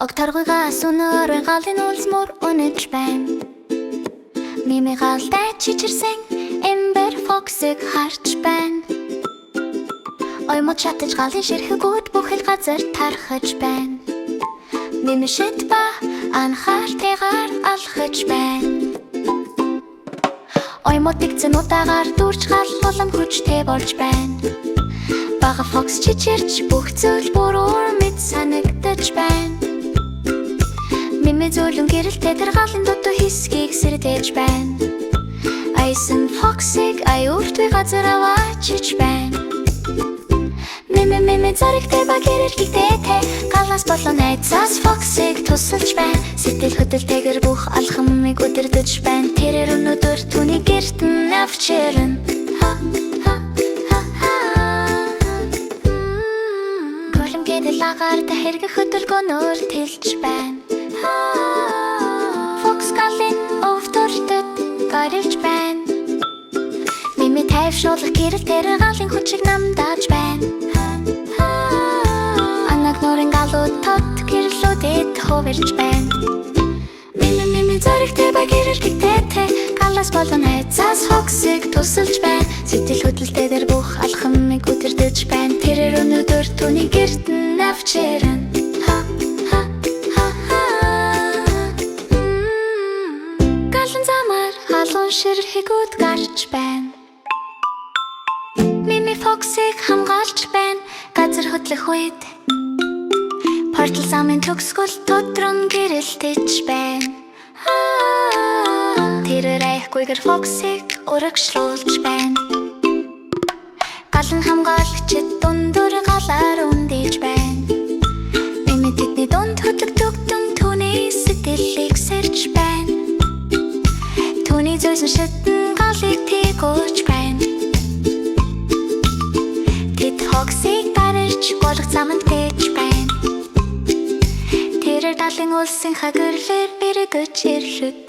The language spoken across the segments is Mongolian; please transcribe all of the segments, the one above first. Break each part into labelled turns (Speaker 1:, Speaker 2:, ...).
Speaker 1: Огторгойгаас өнөөрөө галын улсмөр өнөж байна. Мими галтай чичирсэн Ember Fox-ыг харж байна. Оймод шатаж галын ширхэгүүд бүхэл газар тархаж байна. Мими шит ба анхаартэйгээр алхаж байна. Оймод игцэн удаагаар дүүрч гал болон хүчтэй болж байна. Бага Fox чичирч бүх зүйл бүрөөр мэд санагдаж байна. Мими зөөлөн гэрэлтэй тэр галын дутуу хэсгийг сэрдэж байна. Айсан Fox-ыг аюултай газар аваачиж байна. Мими заригтэй ба гэрэлтэй галаас болон айцаас Fox-ыг тусалж байна. Сэтгэл хөдлөлтэйгэр бүх алхамыг өдөрдөж байна. Тэрээр өнөдөр түүний гэртэн авчирна. Гөлмгээд лагаарда хэрэгэх хөдөлгөөнөөр тэлж байна. Fox галын өвдөртөд гарилж байна. Мими тайвшруулах гэрэл дээр галын хүчийг намдааж байна. Анаг нурын галууд тот гэрлүүдэд хувирж байна. Мими заригтэй ба гэрэлтэй галаас болон айцаас Fox-ыг тусалж байна. Сэтгэл хөдлөлтэйгээр бүх алхамыг өдөрдөж байна. Тэрээр өнөдөр түүний гэртэн авчирна. Ширхэгүүд гарч байна. Мими Fox-ыг хамгаалж байна. Газар хөдлөх үед портал замын төгсгөл тодрон гэрэлтэж байна. Тэрээр айхгүйгээр Fox-ыг урагшлуулж байна. Галан хамгаалагчид дундуур галаар үндэж байна. Мими тэдний дунд хөдлөгдөн түүний сэтгэлийг сэрж байна. Түүний зүйсэн шидэн галыг тэгүүлж байна. Тэд Fox-ыг гарч голох заманд байж байна. Тэрээр далын улсын хагарлаар эргэж ирлүүд.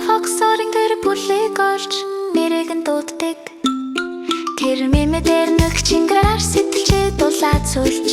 Speaker 1: Fox орон гэр бүлийг орж нэрийг нь дууддаг. Тэр Мими дээр нэг чинграар сэтэлчээ дулаад сүлж.